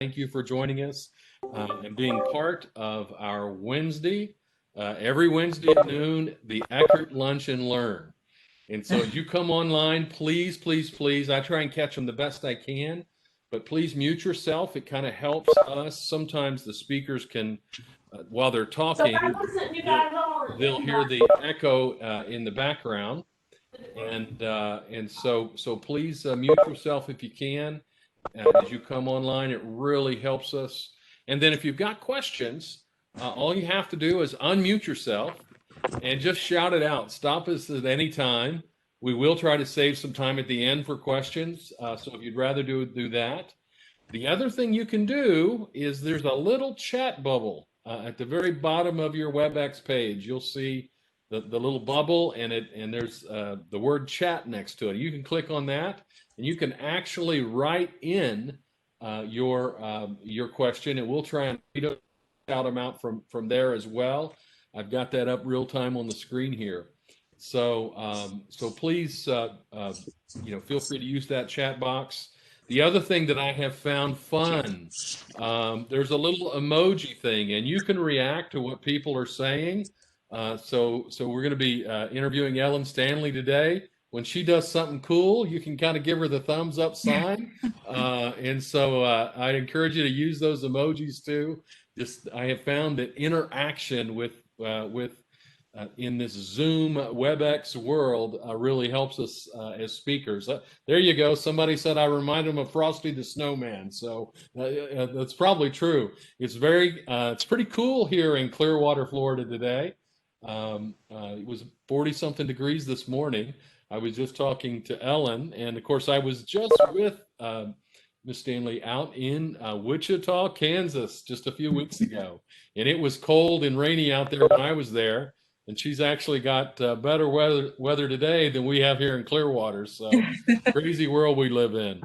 Thank you for joining us and being part of our Wednesday, every Wednesday at noon, the Eckert Lunch and Learn. And so as you come online, please, please, please, I try and catch them the best I can, but please mute yourself. It kind of helps us. Sometimes the speakers can, while they're talking, they'll hear the echo in the background. And so please mute yourself if you can as you come online. It really helps us. And then if you've got questions, all you have to do is unmute yourself and just shout it out. Stop us at any time. We will try to save some time at the end for questions. So if you'd rather do that. The other thing you can do is there's a little chat bubble at the very bottom of your WebEx page. You'll see the little bubble and there's the word chat next to it. You can click on that and you can actually write in your question, and we'll try and shout them out from there as well. I've got that up real time on the screen here. So please feel free to use that chat box. The other thing that I have found fun, there's a little emoji thing, and you can react to what people are saying. So we're going to be interviewing Ellen Standlee today. When she does something cool, you can kind of give her the thumbs up sign. And so I encourage you to use those emojis too. I have found that interaction with in this Zoom WebEx world really helps us as speakers. There you go. Somebody said I remind them of Frosty the Snowman. So that's probably true. It's pretty cool here in Clearwater, Florida today. It was 40 something degrees this morning. I was just talking to Ellen, and of course I was just with Miss Standlee out in Wichita, Kansas just a few weeks ago. And it was cold and rainy out there when I was there. And she's actually got better weather today than we have here in Clearwater. So crazy world we live in.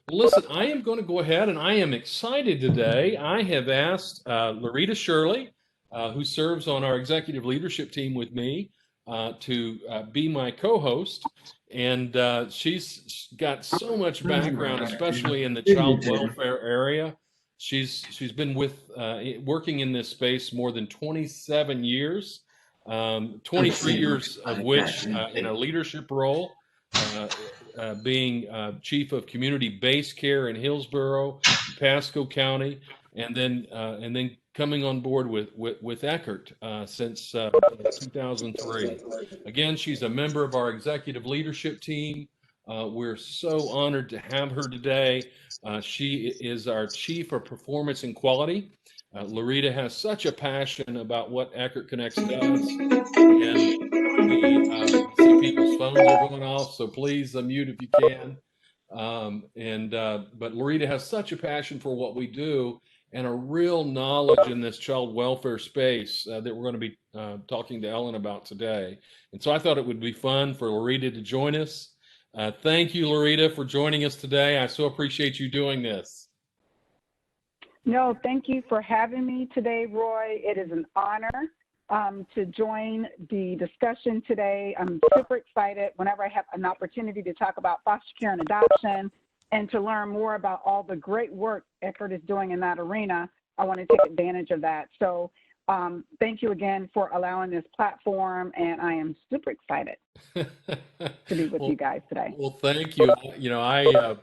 Well, listen, I am going to go ahead, and I am excited today. I have asked Loretta Shirley, who serves on our executive leadership team with me, to be my co-host. And she's got so much background, especially in the child welfare area. She's been working in this space more than 27 years, 23 years of which in a leadership role, being chief of community based care in Hillsborough, Pasco County, and then coming on board with Eckert since 2003. Again, she's a member of our executive leadership team. We're so honored to have her today. She is our Chief of Performance and Quality. Loretta has such a passion about what Eckert Connects does. And I see people's phones are going off, so please unmute if you can. But Loretta has such a passion for what we do and a real knowledge in this child welfare space that we're going to be talking to Ellen about today. And so I thought it would be fun for Loretta to join us. Thank you, Loretta, for joining us today. I so appreciate you doing this. No, thank you for having me today, Roy. It is an honor to join the discussion today. I'm super excited whenever I have an opportunity to talk about foster care and adoption and to learn more about all the great work Eckert is doing in that arena. I want to take advantage of that. So thank you again for allowing this platform, and I am super excited to be with you guys today. Well, thank you. You know, I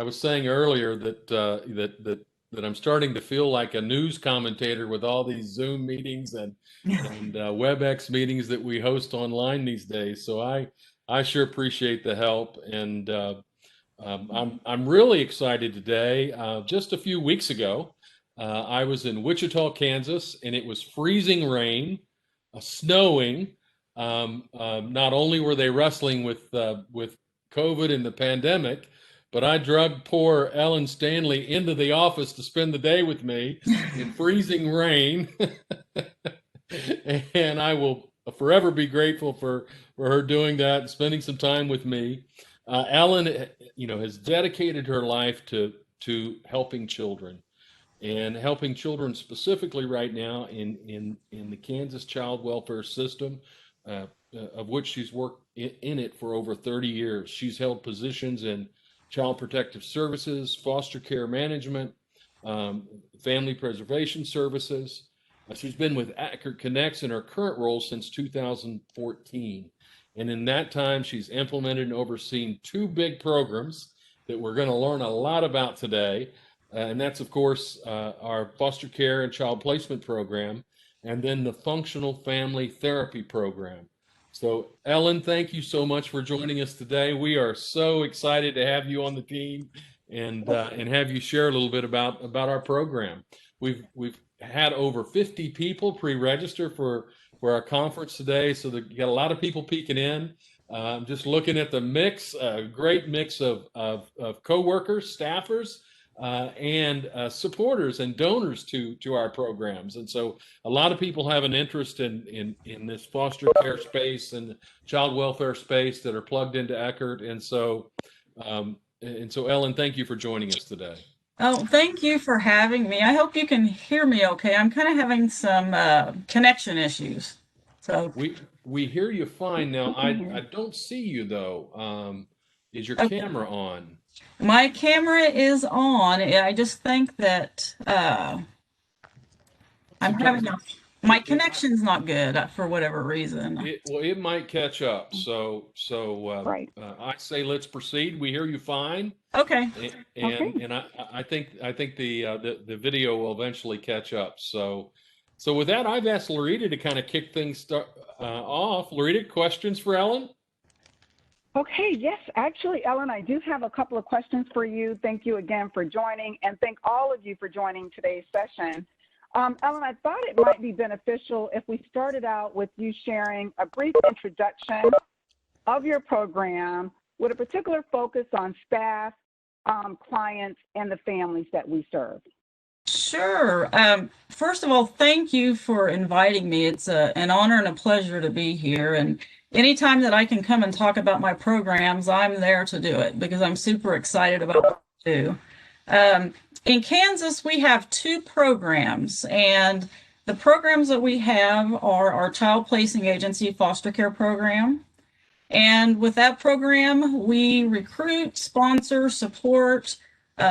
was saying earlier that I'm starting to feel like a news commentator with all these Zoom meetings and WebEx meetings that we host online these days. So I sure appreciate the help, and I'm really excited today. Just a few weeks ago, I was in Wichita, Kansas, and it was freezing rain, snowing. Not only were they wrestling with COVID and the pandemic, but I drugged poor Ellen Standlee into the office to spend the day with me in freezing rain. And I will forever be grateful for her doing that and spending some time with me. Ellen, has dedicated her life to helping children. And helping children specifically right now in the Kansas child welfare system, of which she's worked in it for over 30 years. She's held positions in Child Protective Services, Foster Care Management, Family Preservation Services. She's been with Ackert Connects in her current role since 2014. And in that time, she's implemented and overseen two big programs that we're going to learn a lot about today. And that's, of course, our foster care and child placement program, and then the functional family therapy program. So, Ellen, thank you so much for joining us today. We are so excited to have you on the team and have you share a little bit about our program. We've had over 50 people pre-register for our conference today, so you got a lot of people peeking in. I'm just looking at the mix, a great mix of coworkers, staffers, and supporters and donors to our programs. And so a lot of people have an interest in this foster care space and child welfare space that are plugged into Ackert. And so Ellen, thank you for joining us today. Oh, thank you for having me. I hope you can hear me okay. I'm kind of having some connection issues. So we hear you fine now. I don't see you though. Is your camera on? My camera is on. I just think that I'm having my connection's not good for whatever reason. It might catch up. So Right. I say let's proceed. We hear you fine. Okay. And I think the video will eventually catch up. So with that, I've asked Loretta to kind of kick things off. Loretta, questions for Ellen? Okay, yes, actually, Ellen, I do have a couple of questions for you. Thank you again for joining, and thank all of you for joining today's session. Ellen, I thought it might be beneficial if we started out with you sharing a brief introduction of your program with a particular focus on staff, clients, and the families that we serve. Sure. First of all, thank you for inviting me. It's an honor and a pleasure to be here. And anytime that I can come and talk about my programs, I'm there to do it because I'm super excited about what I do. In Kansas, we have two programs, and the programs that we have are our Child Placing Agency foster care program. And with that program, we recruit, sponsor, support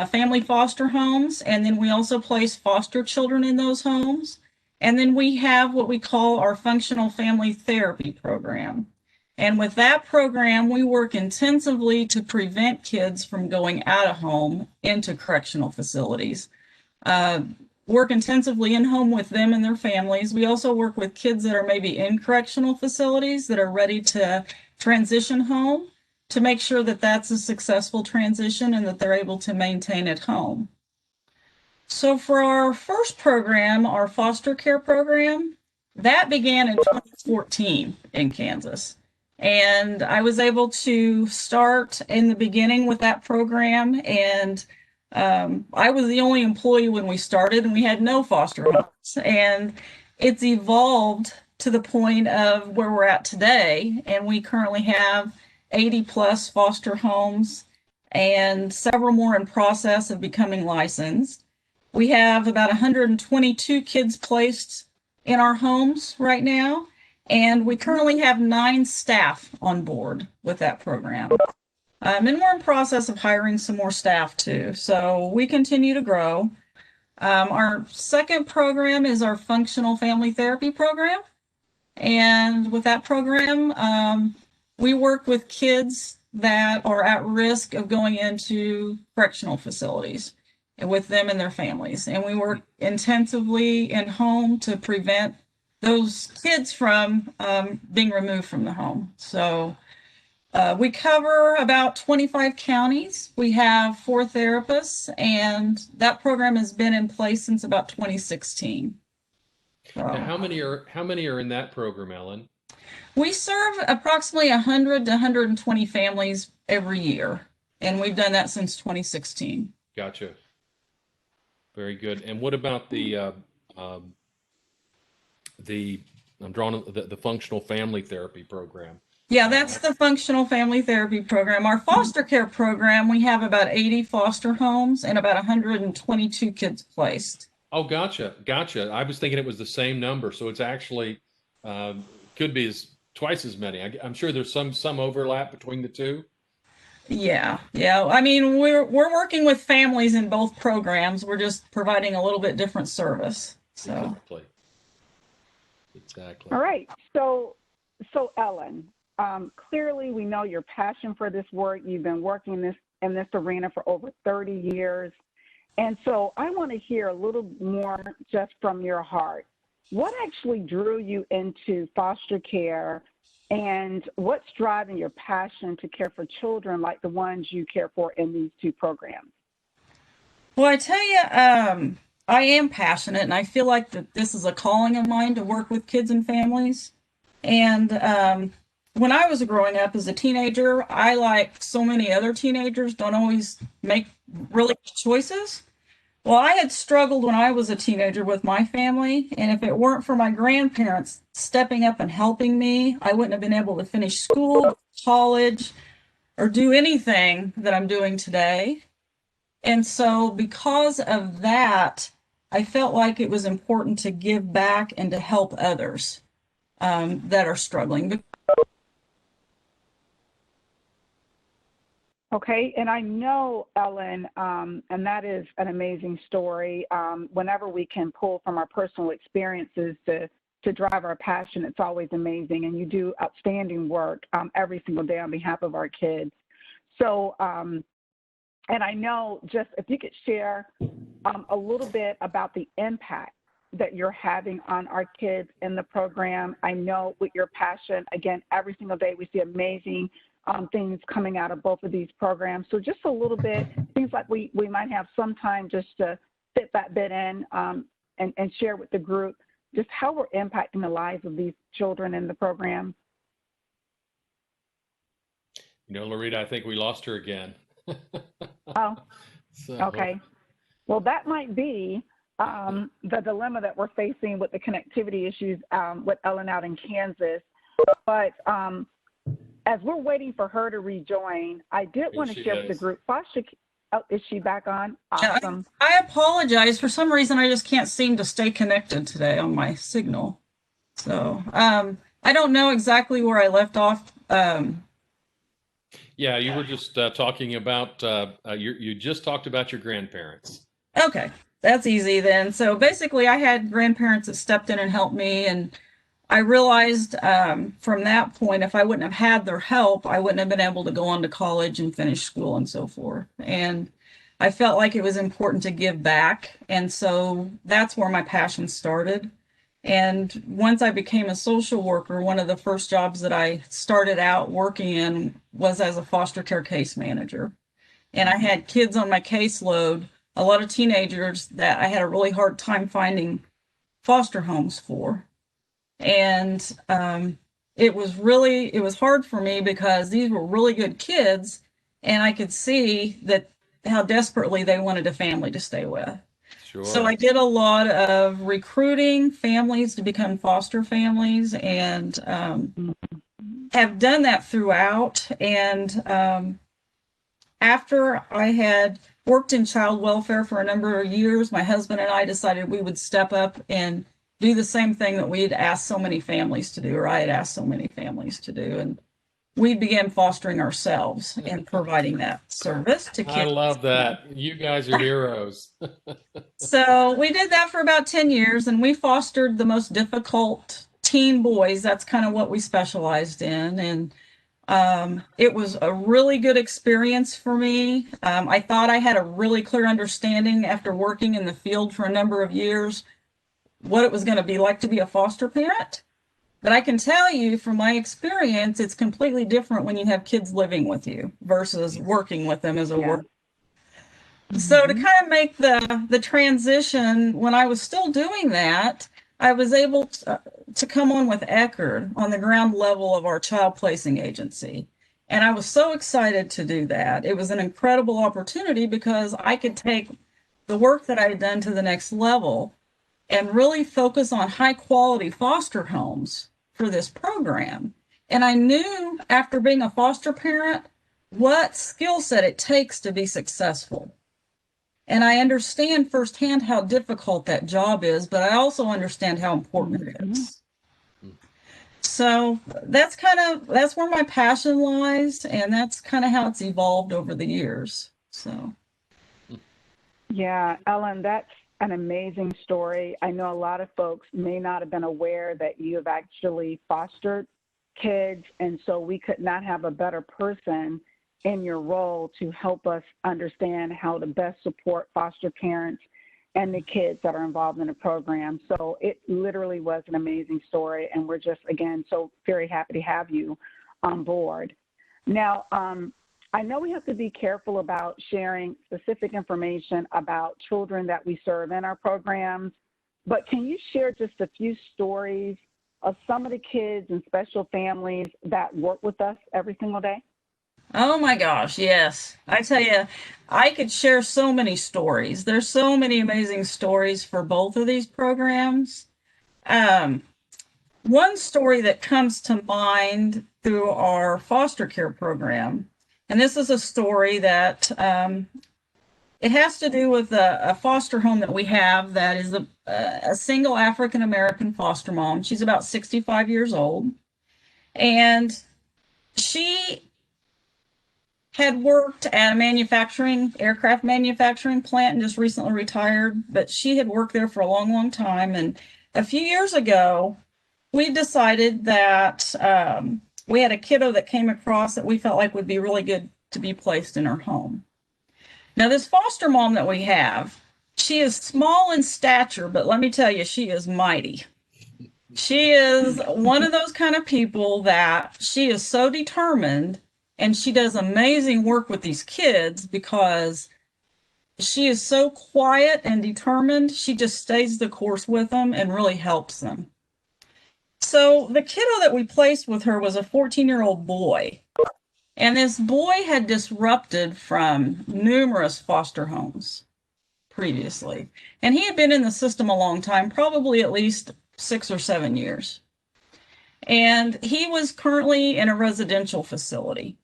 family foster homes, and then we also place foster children in those homes. And then we have what we call our functional family therapy program. And with that program, we work intensively to prevent kids from going out of home into correctional facilities. Work intensively in home with them and their families. We also work with kids that are maybe in correctional facilities that are ready to transition home to make sure that that's a successful transition and that they're able to maintain at home. So for our first program, our foster care program, that began in 2014 in Kansas. And I was able to start in the beginning with that program. And I was the only employee when we started, and we had no foster homes. And it's evolved to the point of where we're at today. And we currently have 80 plus foster homes and several more in process of becoming licensed. We have about 122 kids placed in our homes right now. And we currently have 9 staff on board with that program. And we're in process of hiring some more staff too. So we continue to grow. Our second program is our functional family therapy program. And with that program, we work with kids that are at risk of going into correctional facilities and with them and their families. And we work intensively in home to prevent those kids from being removed from the home. So we cover about 25 counties. We have 4 therapists, and that program has been in place since about 2016. So, now, how many are in that program, Ellen? We serve approximately 100 to 120 families every year, and we've done that since 2016. Gotcha. Very good. And what about the functional family therapy program? Yeah, that's the functional family therapy program. Our foster care program, we have about 80 foster homes and about 122 kids placed. Oh, gotcha. I was thinking it was the same number, so it's actually could be twice as many. I'm sure there's some overlap between the two. Yeah, yeah. I mean, we're working with families in both programs. We're just providing a little bit different service. So, Exactly. All right. So Ellen, clearly we know your passion for this work. You've been working in this arena for over 30 years. And so I want to hear a little more just from your heart. What actually drew you into foster care, and what's driving your passion to care for children like the ones you care for in these two programs? well, I tell you, I am passionate, and I feel like that this is a calling of mine to work with kids and families. And when I was growing up as a teenager, I, like so many other teenagers, don't always make really good choices. Well, I had struggled when I was a teenager with my family, and if it weren't for my grandparents stepping up and helping me, I wouldn't have been able to finish school, college, or do anything that I'm doing today. And so, because of that, I felt like it was important to give back and to help others that are struggling. Okay, and I know, Ellen, and that is an amazing story. Whenever we can pull from our personal experiences to drive our passion, it's always amazing. And you do outstanding work every single day on behalf of our kids. So, and I know, just if you could share a little bit about the impact that you're having on our kids in the program. I know with your passion, again, every single day we see amazing things coming out of both of these programs. So just a little bit, seems like we might have some time just to fit that bit in and share with the group just how we're impacting the lives of these children in the program. You know, Loretta, I think we lost her again. Oh, So, okay. Well, that might be the dilemma that we're facing with the connectivity issues with Ellen out in Kansas. But as we're waiting for her to rejoin, I did want to share with the group. Foster, oh, is she back on? Awesome. I apologize. For some reason, I just can't seem to stay connected today on my signal. So I don't know exactly where I left off. Yeah, you were just talking about, you just talked about your grandparents. Okay, that's easy then. So basically, I had grandparents that stepped in and helped me, and I realized from that point, if I wouldn't have had their help, I wouldn't have been able to go on to college and finish school and so forth. And I felt like it was important to give back. And so that's where my passion started. And once I became a social worker, one of the first jobs that I started out working in was as a foster care case manager. And I had kids on my caseload, a lot of teenagers that I had a really hard time finding foster homes for. And it was hard for me because these were really good kids, and I could see that how desperately they wanted a family to stay with. Sure. So I did a lot of recruiting families to become foster families, and have done that throughout. And after I had worked in child welfare for a number of years, my husband and I decided we would step up and do the same thing that we had asked so many families to do, or I had asked so many families to do. And we began fostering ourselves and providing that service to kids. I love that. You guys are heroes. So we did that for about 10 years, and we fostered the most difficult teen boys. That's kind of what we specialized in. And it was a really good experience for me. I thought I had a really clear understanding after working in the field for a number of years what it was going to be like to be a foster parent. But I can tell you from my experience, it's completely different when you have kids living with you versus working with them as a worker. So to kind of make the transition, when I was still doing that, I was able to come on with Eckerd on the ground level of our child placing agency. And I was so excited to do that. It was an incredible opportunity because I could take the work that I had done to the next level and really focus on high quality foster homes for this program. And I knew after being a foster parent what skill set it takes to be successful. And I understand firsthand how difficult that job is, but I also understand how important it is. So that's where my passion lies, and that's kind of how it's evolved over the years. So Yeah, Ellen, that's an amazing story. I know a lot of folks may not have been aware that you have actually fostered kids, and so we could not have a better person in your role to help us understand how to best support foster parents and the kids that are involved in the program. So it literally was an amazing story, and we're just, again, so very happy to have you on board. Now, I know we have to be careful about sharing specific information about children that we serve in our programs, but can you share just a few stories of some of the kids and special families that work with us every single day? oh my gosh, yes. I tell you, I could share so many stories. There's so many amazing stories for both of these programs. Um, One story that comes to mind through our foster care program, and this is a story that it has to do with a foster home that we have that is a single African American foster mom. She's about 65 years old, and she had worked at a aircraft manufacturing plant and just recently retired, but she had worked there for a long, long time. And a few years ago, we decided that we had a kiddo that came across that we felt like would be really good to be placed in her home. Now, this foster mom that we have, she is small in stature, but let me tell you, she is mighty. She is one of those kind of people that she is so determined, and she does amazing work with these kids because she is so quiet and determined. She just stays the course with them and really helps them. So the kiddo that we placed with her was a 14-year-old boy. And this boy had disrupted from numerous foster homes previously. And he had been in the system a long time, probably at least 6 or 7 years. And he was currently in a residential facility.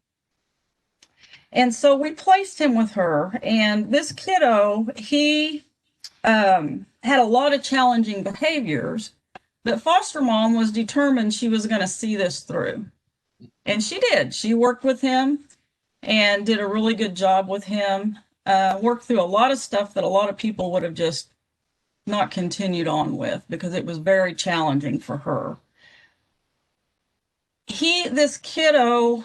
And so we placed him with her. And this kiddo, he had a lot of challenging behaviors, but foster mom was determined she was going to see this through. And she did. She worked with him and did a really good job with him, worked through a lot of stuff that a lot of people would have just not continued on with because it was very challenging for her. This kiddo,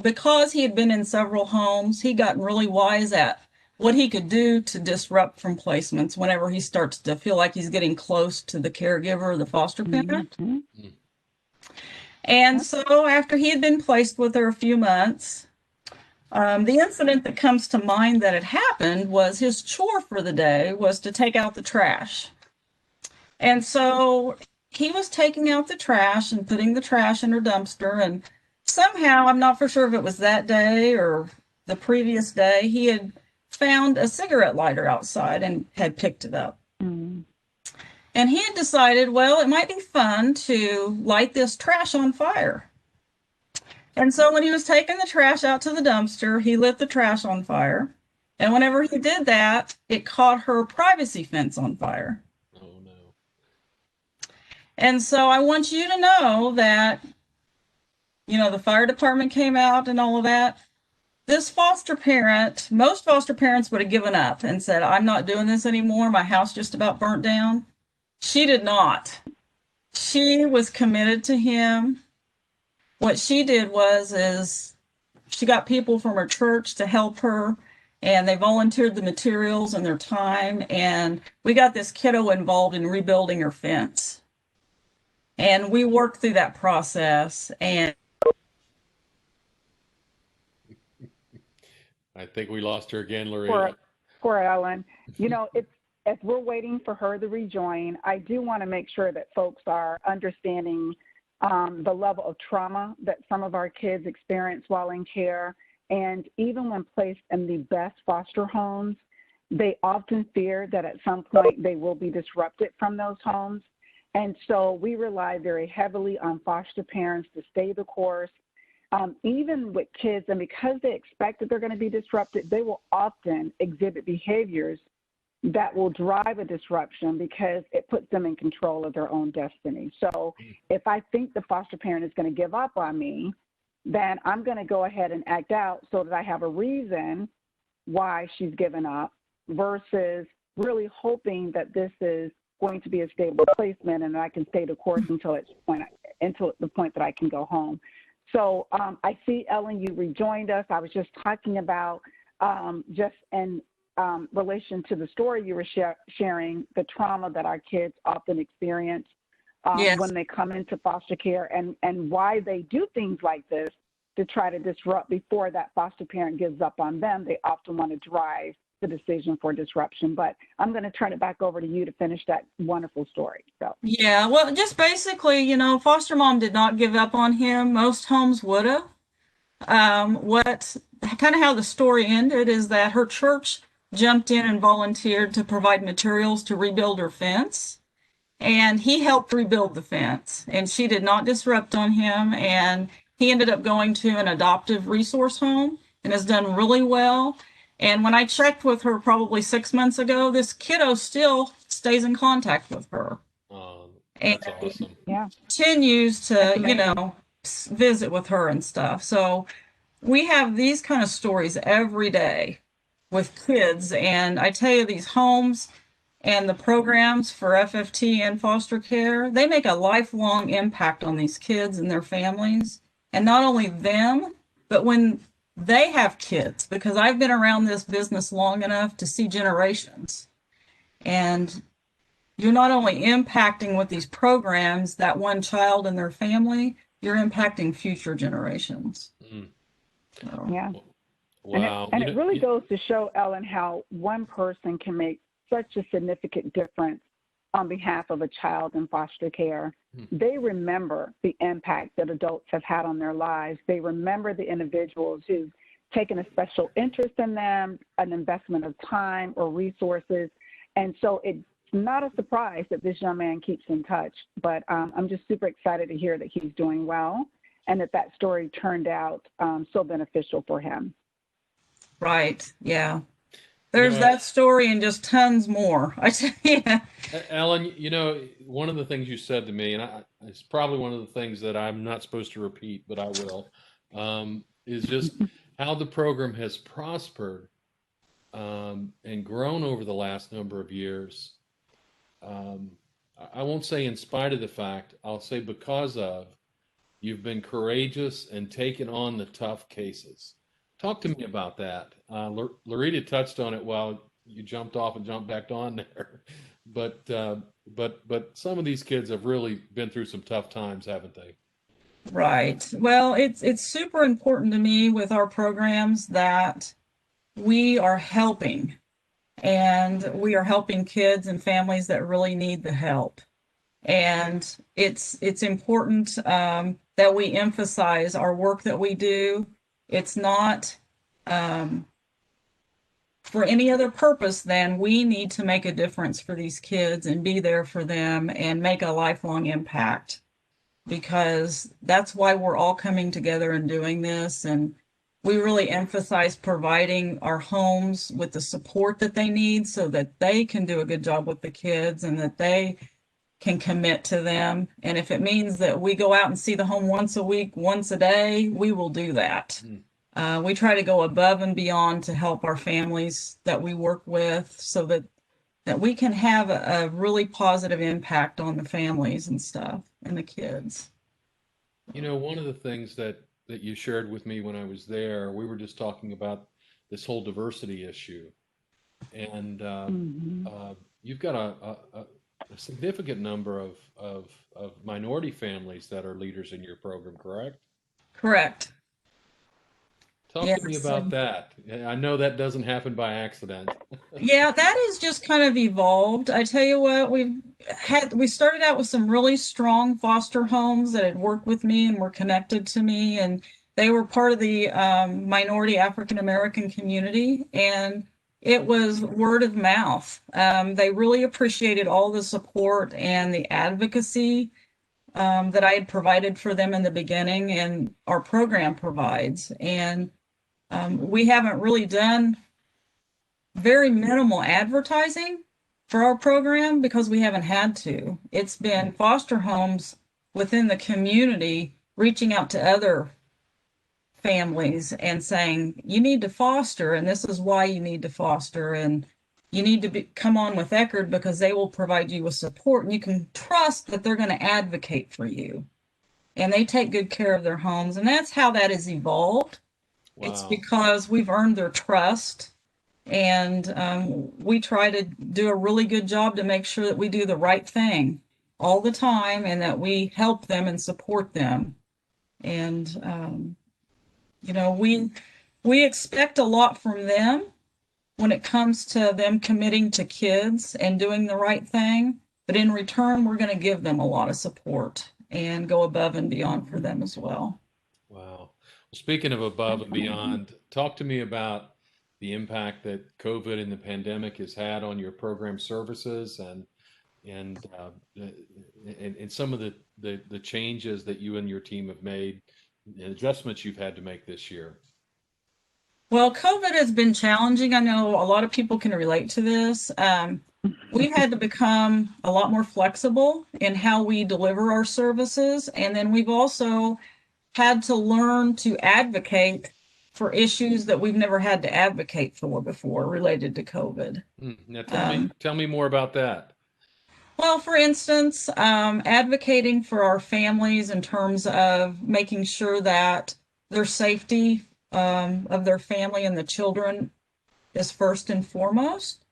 because he had been in several homes, he got really wise at what he could do to disrupt from placements whenever he starts to feel like he's getting close to the caregiver, the foster parent. Mm-hmm. And so after he had been placed with her a few months, the incident that comes to mind that had happened was his chore for the day was to take out the trash. And so he was taking out the trash and putting the trash in her dumpster. And somehow, I'm not for sure if it was that day or the previous day, he had found a cigarette lighter outside and had picked it up. Mm-hmm. And he had decided, well, it might be fun to light this trash on fire. And so when he was taking the trash out to the dumpster, he lit the trash on fire. And whenever he did that, it caught her privacy fence on fire. Oh, no. And so I want you to know that, the fire department came out and all of that. This foster parent, most foster parents would have given up and said, I'm not doing this anymore. My house just about burnt down. She did not. She was committed to him. What she did is she got people from her church to help her, and they volunteered the materials and their time, and we got this kiddo involved in rebuilding her fence. And we worked through that process, and I think we lost her again, Loretta. Poor Ellen. It's as we're waiting for her to rejoin, I do want to make sure that folks are understanding the level of trauma that some of our kids experience while in care. And even when placed in the best foster homes, they often fear that at some point they will be disrupted from those homes. And so we rely very heavily on foster parents to stay the course. Even with kids, and because they expect that they're going to be disrupted, they will often exhibit behaviors that will drive a disruption because it puts them in control of their own destiny. So if I think the foster parent is going to give up on me, then I'm going to go ahead and act out so that I have a reason why she's given up versus really hoping that this is going to be a stable placement and I can stay the course until the point that I can go home. So I see, Ellen, you rejoined us. I was just talking about just in relation to the story you were sharing, the trauma that our kids often experience Yes. when they come into foster care and why they do things like this to try to disrupt before that foster parent gives up on them. They often want to drive the decision for disruption. But I'm going to turn it back over to you to finish that wonderful story. So. Yeah, well, just basically, you know, foster mom did not give up on him. Most homes would have. What kind of how the story ended is that her church jumped in and volunteered to provide materials to rebuild her fence. And he helped rebuild the fence. And she did not disrupt on him. And he ended up going to an adoptive resource home and has done really well. And when I checked with her probably 6 months ago, this kiddo still stays in contact with her. That's And awesome. Yeah. continues to, you know, visit with her and stuff. So we have these kind of stories every day with kids. And I tell you, these homes and the programs for FFT and foster care, they make a lifelong impact on these kids and their families. And not only them, but when they have kids, because I've been around this business long enough to see generations. And you're not only impacting with these programs that one child and their family, you're impacting future generations. So. Yeah. Wow. And it really goes to show, Ellen, how one person can make such a significant difference on behalf of a child in foster care. They remember the impact that adults have had on their lives. They remember the individuals who've taken a special interest in them, an investment of time or resources. And so it's not a surprise that this young man keeps in touch, but I'm just super excited to hear that he's doing well and that story turned out so beneficial for him. Right. Yeah. There's that story and just tons more. I tell you. Ellen, you know, one of the things you said to me, and it's probably one of the things that I'm not supposed to repeat, but I will, is just how the program has prospered and grown over the last number of years. I won't say in spite of the fact, I'll say because of, you've been courageous and taken on the tough cases. Talk to me about that. Loretta touched on it while you jumped off and jumped back on there, but some of these kids have really been through some tough times, haven't they? Right. Well, it's super important to me with our programs that we are helping, and we are helping kids and families that really need the help. And it's important that we emphasize our work that we do. It's not for any other purpose than we need to make a difference for these kids and be there for them and make a lifelong impact, because that's why we're all coming together and doing this. And we really emphasize providing our homes with the support that they need so that they can do a good job with the kids and that they can commit to them. And if it means that we go out and see the home once a week, once a day, we will do that. We try to go above and beyond to help our families that we work with so that we can have a really positive impact on the families and stuff and the kids. You know, one of the things that you shared with me when I was there, we were just talking about this whole diversity issue. And you've got a significant number of minority families that are leaders in your program, correct? Correct. Talk to me about that. I know that doesn't happen by accident. Yeah, that has just kind of evolved. I tell you what, we started out with some really strong foster homes that had worked with me and were connected to me, and they were part of the minority African American community, and it was word of mouth. They really appreciated all the support and the advocacy that I had provided for them in the beginning, and our program provides. And we haven't really done very minimal advertising for our program because we haven't had to. It's been foster homes within the community reaching out to other families and saying, you need to foster, and this is why you need to foster, and you need to come on with Eckerd because they will provide you with support, and you can trust that they're going to advocate for you. And they take good care of their homes, and that's how that has evolved. Wow. It's because we've earned their trust, and we try to do a really good job to make sure that we do the right thing all the time and that we help them and support them. And you know, we expect a lot from them when it comes to them committing to kids and doing the right thing, but in return, we're going to give them a lot of support and go above and beyond for them as well. Wow. Well, speaking of above and beyond, talk to me about the impact that COVID and the pandemic has had on your program services and some of the changes that you and your team have made, and adjustments you've had to make this year. Well, COVID has been challenging. I know a lot of people can relate to this. We've had to become a lot more flexible in how we deliver our services. And then we've also had to learn to advocate for issues that we've never had to advocate for before related to COVID. Now tell me more about that. Well, for instance, advocating for our families in terms of making sure that their safety of their family and the children is first and foremost,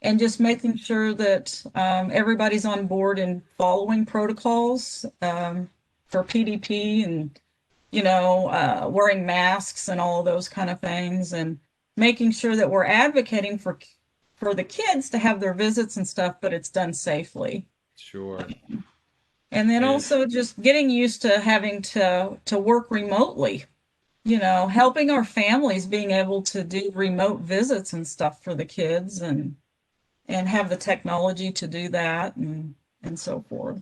and just making sure that everybody's on board in following protocols for PDP and, you know, wearing masks and all of those kind of things, and making sure that we're advocating for the kids to have their visits and stuff, but it's done safely. Sure. And then also just getting used to having to work remotely, you know, helping our families being able to do remote visits and stuff for the kids and have the technology to do that and so forth.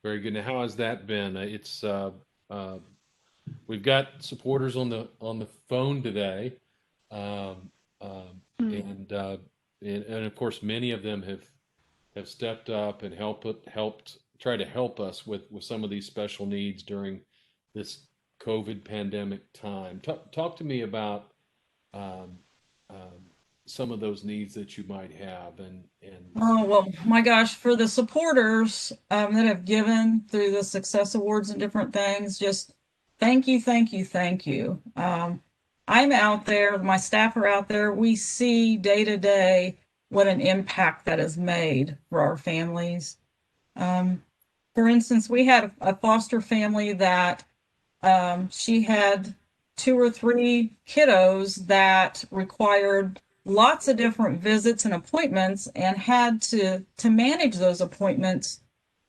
Very good. Now, how has that been? It's we've got supporters on the phone today, and of course, many of them have stepped up and helped try to help us with some of these special needs during this COVID pandemic time. Talk to me about some of those needs that you might have and Oh, well, my gosh, for the supporters that have given through the Success Awards and different things, just thank you, thank you, thank you. I'm out there, my staff are out there. We see day to day what an impact that has made for our families. For instance, we had a foster family that she had 2 or 3 kiddos that required lots of different visits and appointments and had to manage those appointments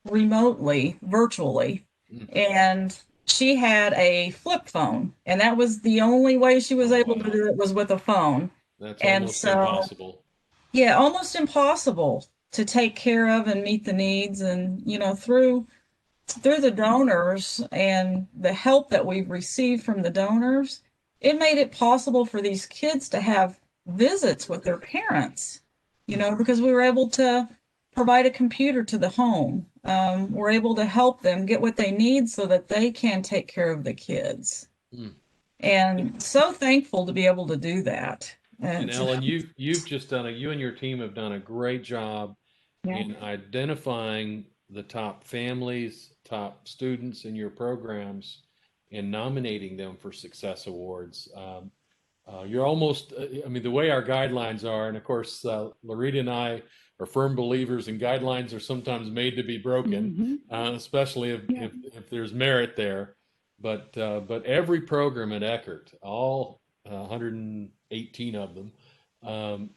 remotely, virtually. And she had a flip phone, and that was the only way she was able to do it was with a phone. that's And almost so, impossible. yeah, almost impossible to take care of and meet the needs. And, you know, through the donors and the help that we've received from the donors, it made it possible for these kids to have visits with their parents, you know, because we were able to provide a computer to the home. We're able to help them get what they need so that they can take care of the kids. And so thankful to be able to do that. And Ellen, you've just you and your team have done a great job in identifying the top families, top students in your programs, and nominating them for Success Awards. You're almost, I mean, the way our guidelines are, and of course, Larita and I are firm believers, and guidelines are sometimes made to be broken, especially if there's merit there. But every program at Eckerd, all 118 of them,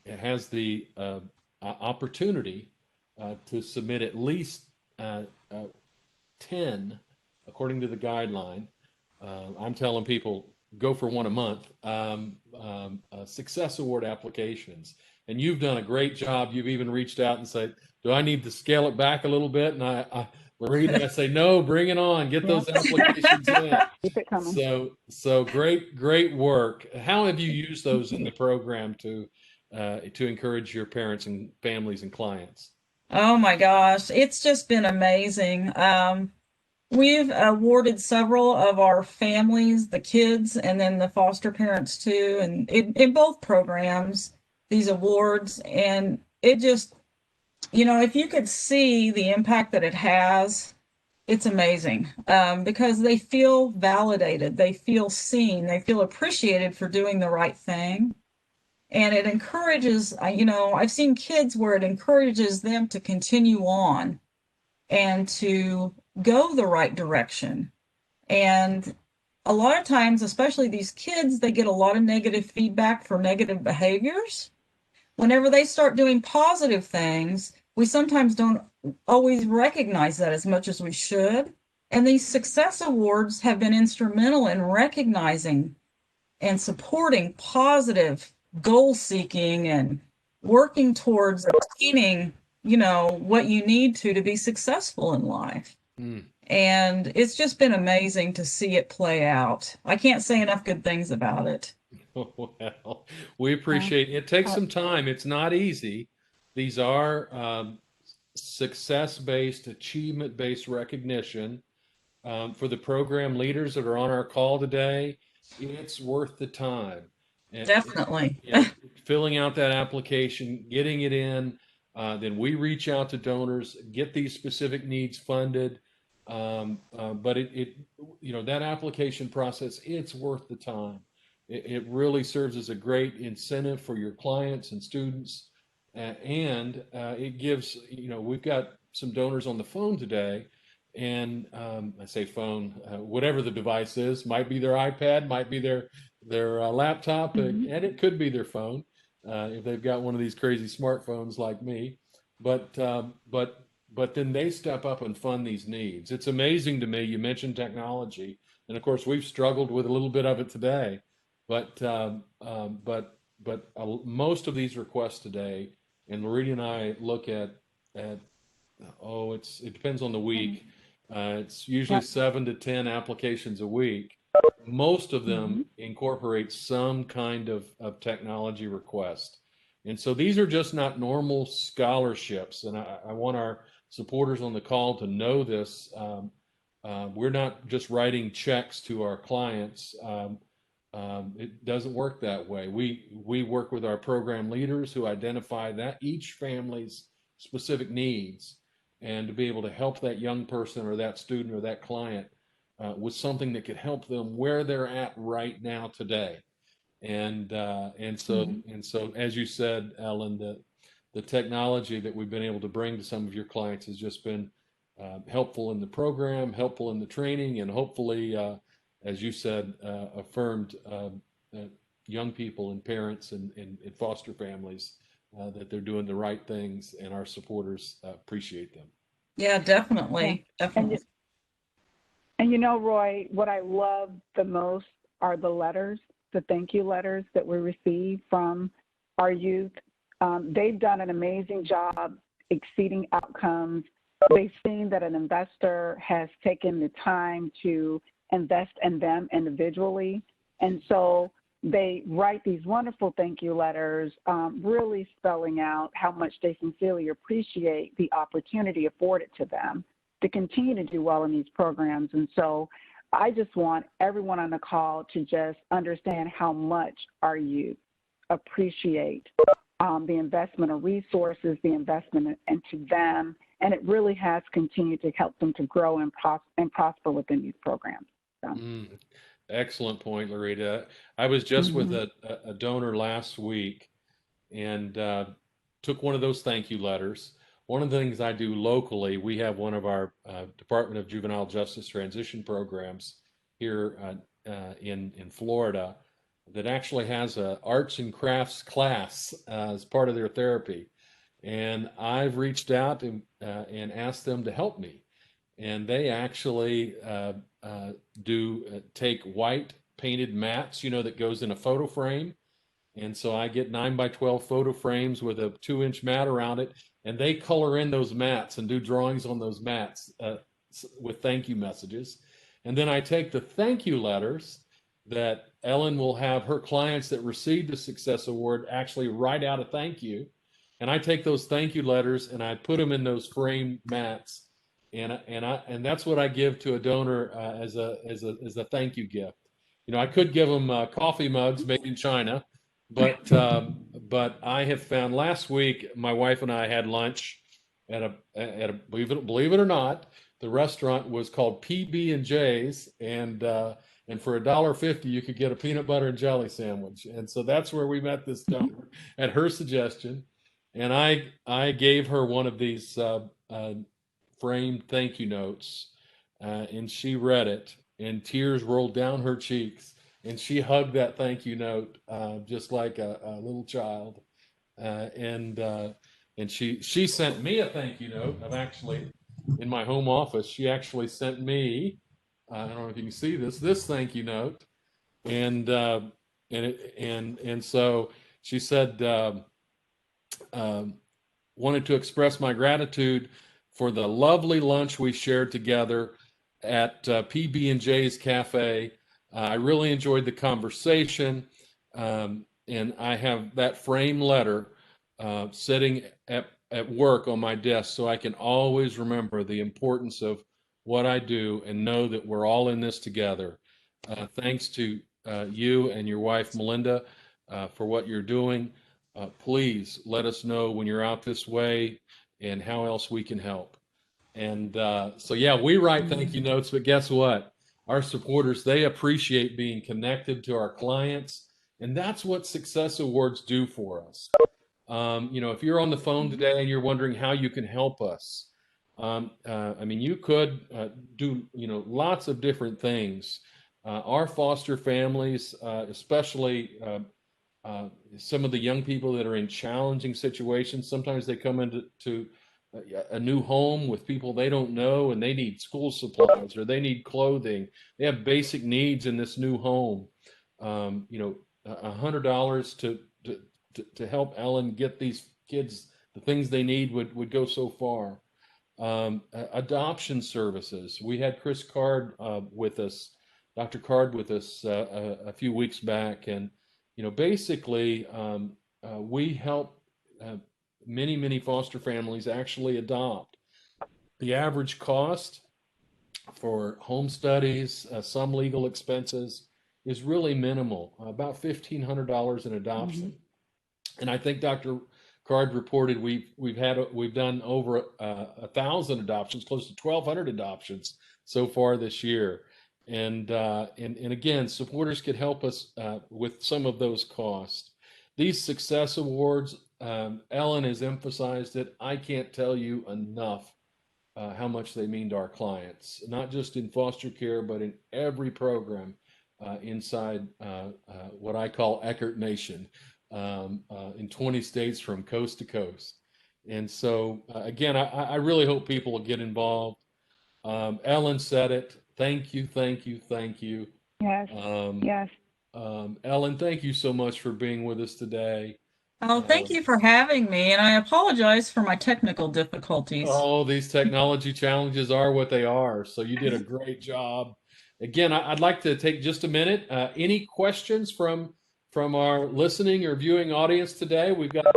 has the opportunity to submit at least 10, according to the guideline. I'm telling people, go for one a month, Success Award applications. And you've done a great job. You've even reached out and said, do I need to scale it back a little bit? And Lorena and I say, no, bring it on, get Yeah. those applications in. Keep it coming. So great work. How have you used those in the program to encourage your parents and families and clients? Oh my gosh, it's just been amazing. We've awarded several of our families, the kids, and then the foster parents too, and in both programs, these awards. And it just, if you could see the impact that it has, it's amazing, because they feel validated, they feel seen, they feel appreciated for doing the right thing. And it encourages, I've seen kids where it encourages them to continue on and to go the right direction. And a lot of times, especially these kids, they get a lot of negative feedback for negative behaviors. Whenever they start doing positive things, we sometimes don't always recognize that as much as we should. And these success awards have been instrumental in recognizing and supporting positive goal seeking and working towards attaining, what you need to be successful in life. Mm. And it's just been amazing to see it play out. I can't say enough good things about it. Well, we appreciate it. It takes some time. It's not easy. These are success-based, achievement-based recognition. For the program leaders that are on our call today, it's worth the time. And, Definitely. filling out that application, getting it in, then we reach out to donors, get these specific needs funded. But that application process, it's worth the time. It really serves as a great incentive for your clients and students. And it gives, we've got some donors on the phone today. And I say phone, whatever the device is, might be their iPad, might be their laptop, and it could be their phone if they've got one of these crazy smartphones like me. But then they step up and fund these needs. It's amazing to me. You mentioned technology, and of course we've struggled with a little bit of it today. But most of these requests today, and Lorena and I look at it depends on the week. It's usually 7 to 10 applications a week. Most of them incorporate some kind of technology request. And so these are just not normal scholarships. And I want our supporters on the call to know this. We're not just writing checks to our clients. It doesn't work that way. We work with our program leaders who identify that each family's specific needs, and to be able to help that young person or that student or that client with something that could help them where they're at right now today. And so, as you said, Ellen, the technology that we've been able to bring to some of your clients has just been helpful in the program, helpful in the training, and hopefully, as you said, affirmed young people and parents and foster families that they're doing the right things, and our supporters appreciate them. Yeah, definitely. Yeah. Definitely. And Roy, what I love the most are the letters, the thank you letters that we receive from our youth. They've done an amazing job exceeding outcomes. They've seen that an investor has taken the time to invest in them individually. And so they write these wonderful thank you letters, really spelling out how much they sincerely appreciate the opportunity afforded to them to continue to do well in these programs. And so I just want everyone on the call to just understand how much our youth appreciate the investment of resources, the investment into them, and it really has continued to help them to grow and prosper within these programs. So. Excellent point, Loretta. I was just with a donor last week and took one of those thank you letters. One of the things I do locally, we have one of our Department of Juvenile Justice transition programs here in Florida that actually has a arts and crafts class as part of their therapy. And I've reached out and asked them to help me. And they actually take white painted mats, that goes in a photo frame. And so I get 9 by 12 photo frames with a 2-inch mat around it, and they color in those mats and do drawings on those mats with thank you messages. And then I take the thank you letters that Ellen will have her clients that receive the Success Award actually write out a thank you. And I take those thank you letters and I put them in those frame mats. And that's what I give to a donor as a thank you gift. I could give them coffee mugs made in China, but I have found last week my wife and I had lunch at a believe it or not, the restaurant was called PB&J's, and for $1.50 you could get a peanut butter and jelly sandwich. And so that's where we met this donor at her suggestion, and I gave her one of these framed thank you notes, and she read it, and tears rolled down her cheeks, and she hugged that thank you note just like a little child, and she sent me a thank you note. I've actually, in my home office, she actually sent me, I don't know if you can see this thank you note, and so she said, wanted to express my gratitude for the lovely lunch we shared together at PB&J's Cafe. I really enjoyed the conversation, and I have that frame letter sitting at work on my desk so I can always remember the importance of what I do and know that we're all in this together. Thanks to you and your wife, Melinda, for what you're doing. Please let us know when you're out this way and how else we can help. And so, yeah, we write thank you notes, but guess what? Our supporters, they appreciate being connected to our clients. And that's what Success Awards do for us. If you're on the phone today and you're wondering how you can help us, you could do, lots of different things. Our foster families, especially some of the young people that are in challenging situations, sometimes they come into a new home with people they don't know, and they need school supplies or they need clothing. They have basic needs in this new home. $100 to help Ellen get these kids the things they need would go so far. Adoption services. We had Chris Card with us, Dr. Card with us a few weeks back, and basically we help many foster families actually adopt. The average cost for home studies, some legal expenses, is really minimal, about $1,500 in adoption. And I think Dr. Card reported we've done over 1,000 adoptions, close to 1,200 adoptions so far this year. And again, supporters could help us with some of those costs. These Success Awards, Ellen has emphasized it. I can't tell you enough how much they mean to our clients, not just in foster care, but in every program inside what I call Eckert Nation, in 20 states from coast to coast. And so, again, I really hope people will get involved. Ellen said it. Thank you, thank you, thank you. Yes. Yes. Ellen, thank you so much for being with us today. Oh, thank you for having me, and I apologize for my technical difficulties. Oh, these technology challenges are what they are. So you did a great job. Again, I'd like to take just a minute. Any questions from our listening or viewing audience today? We've got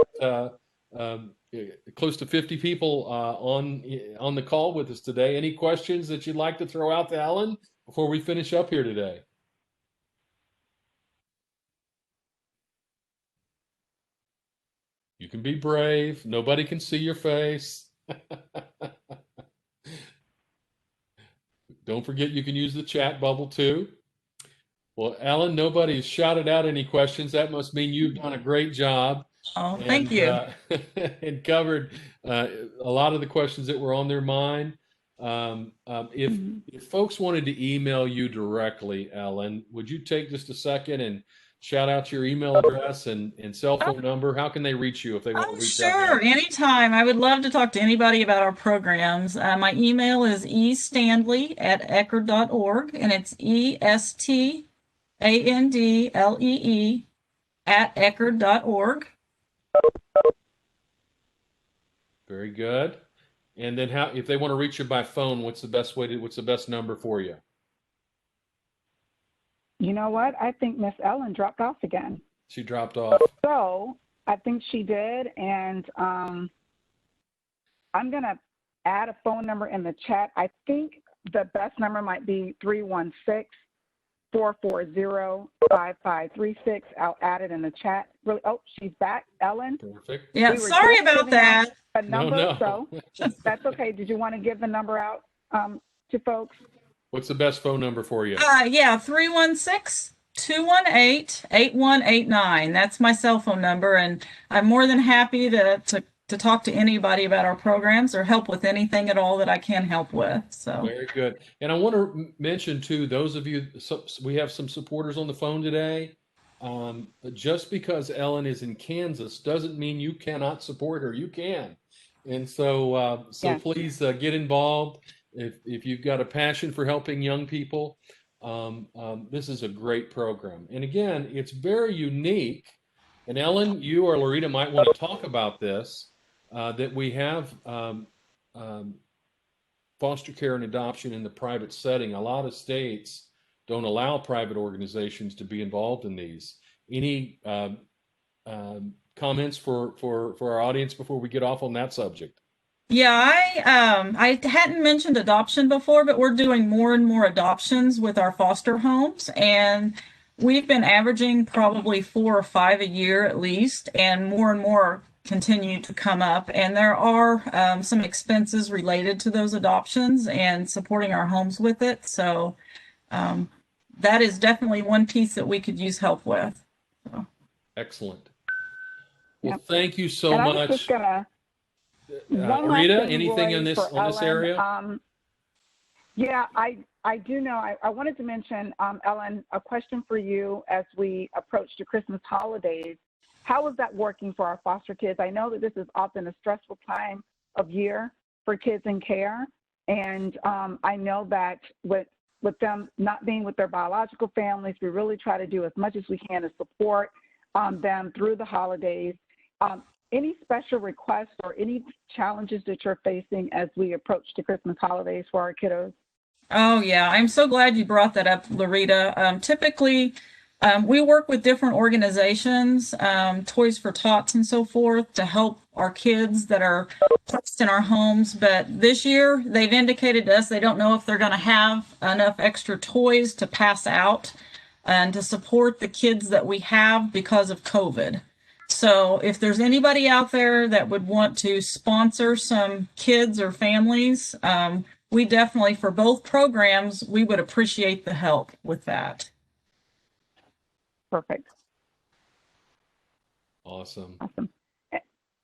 close to 50 people on the call with us today. Any questions that you'd like to throw out to Ellen before we finish up here today? You can be brave. Nobody can see your face. Don't forget you can use the chat bubble too. Well, Ellen, nobody's shouted out any questions. That must mean you've done a great job. Oh, thank you. And covered a lot of the questions that were on their mind. If folks wanted to email you directly, Ellen, would you take just a second and shout out your email address and cell phone number? How can they reach you if they want to reach out? Sure, anytime. I would love to talk to anybody about our programs. My email is estandlee@eckerd.org, and it's ESTANDLEE @eckerd.org. Very good. And then if they want to reach you by phone, what's the best number for you? You know what? I think Miss Ellen dropped off again. She dropped off. So I think she did, and I'm going to add a phone number in the chat. I think the best number might be 316-440-5536. I'll add it in the chat. Really? Oh, she's back. Ellen? Perfect. Yeah, We were sorry just about giving that. A number, No. so that's okay. Did you want to give the number out to folks? What's the best phone number for you? Yeah, 316-218-8189. That's my cell phone number, and I'm more than happy to talk to anybody about our programs or help with anything at all that I can help with. So Very good. And I want to mention too, those of you, we have some supporters on the phone today. Just because Ellen is in Kansas doesn't mean you cannot support her. You can. And so Yes. please get involved. If you've got a passion for helping young people, this is a great program. And again, it's very unique. And Ellen, you or Loretta might want to talk about this, that we have foster care and adoption in the private setting. A lot of states don't allow private organizations to be involved in these. Any comments for our audience before we get off on that subject? yeah, I hadn't mentioned adoption before, but we're doing more and more adoptions with our foster homes, and we've been averaging probably 4 or 5 a year at least, and more continue to come up. And there are some expenses related to those adoptions and supporting our homes with it. So that is definitely one piece that we could use help with. So. Excellent. Well, Yep. Thank you so and I was much. just gonna one last Rita, thing, anything Roy, on this for Ellen. area? Yeah, I do know. I wanted to mention, Ellen, a question for you as we approach the Christmas holidays. How is that working for our foster kids? I know that this is often a stressful time of year for kids in care, and I know that with them not being with their biological families, we really try to do as much as we can to support them through the holidays. Any special requests or any challenges that you're facing as we approach the Christmas holidays for our kiddos? Oh, yeah. I'm so glad you brought that up, Loretta. Typically, we work with different organizations, Toys for Tots and so forth, to help our kids that are placed in our homes. But this year, they've indicated to us they don't know if they're going to have enough extra toys to pass out and to support the kids that we have because of COVID. So if there's anybody out there that would want to sponsor some kids or families, we definitely, for both programs, we would appreciate the help with that. Perfect. Awesome.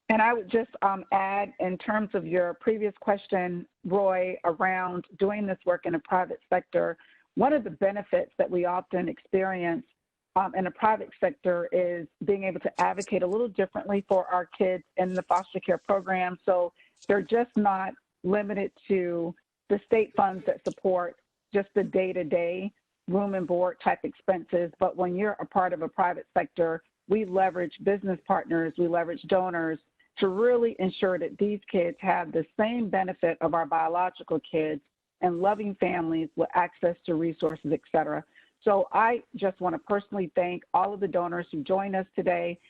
And I would just add, in terms of your previous question, Roy, around doing this work in the private sector, one of the benefits that we often experience in the private sector is being able to advocate a little differently for our kids in the foster care program. So they're just not limited to the state funds that support just the day-to-day room and board type expenses. But when you're a part of a private sector, we leverage business partners, we leverage donors to really ensure that these kids have the same benefit of our biological kids and loving families with access to resources, et cetera. So I just want to personally thank all of the donors who joined us today.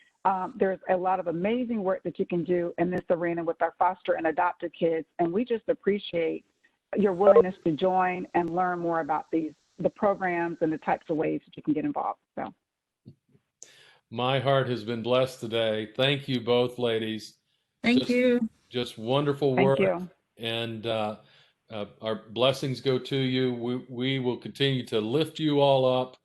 There's a lot of amazing work that you can do in this arena with our foster and adopted kids, and we just appreciate your willingness to join and learn more about the programs and the types of ways that you can get involved. So, my heart has been blessed today. Thank you both, ladies. Thank you. Just wonderful work. Thank you. And our blessings go to you. We will continue to lift you all up.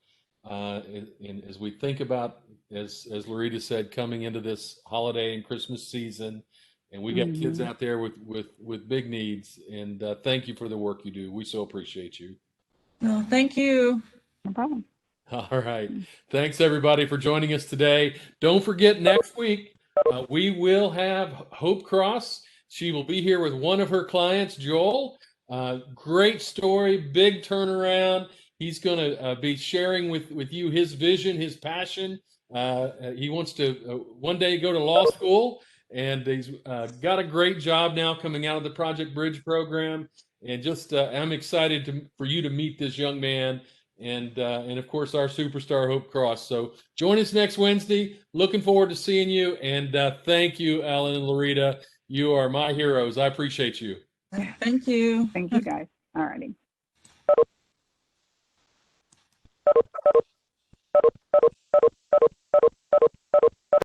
And as we think about, as Loretta said, coming into this holiday and Christmas season, and we got kids out there with big needs. And thank you for the work you do. We so appreciate you. Well, thank you. No problem. All right. Thanks, everybody, for joining us today. Don't forget, next week, we will have Hope Cross. She will be here with one of her clients, Joel. Great story, big turnaround. He's going to be sharing with you his vision, his passion He wants to one day go to law school, and he's got a great job now coming out of the Project Bridge program. And just I'm excited for you to meet this young man, and of course our superstar Hope Cross. So join us next Wednesday. Looking forward to seeing you, and thank you, Ellen and Loretta. You are my heroes. I appreciate you. Thank you. Thank you, guys. All righty.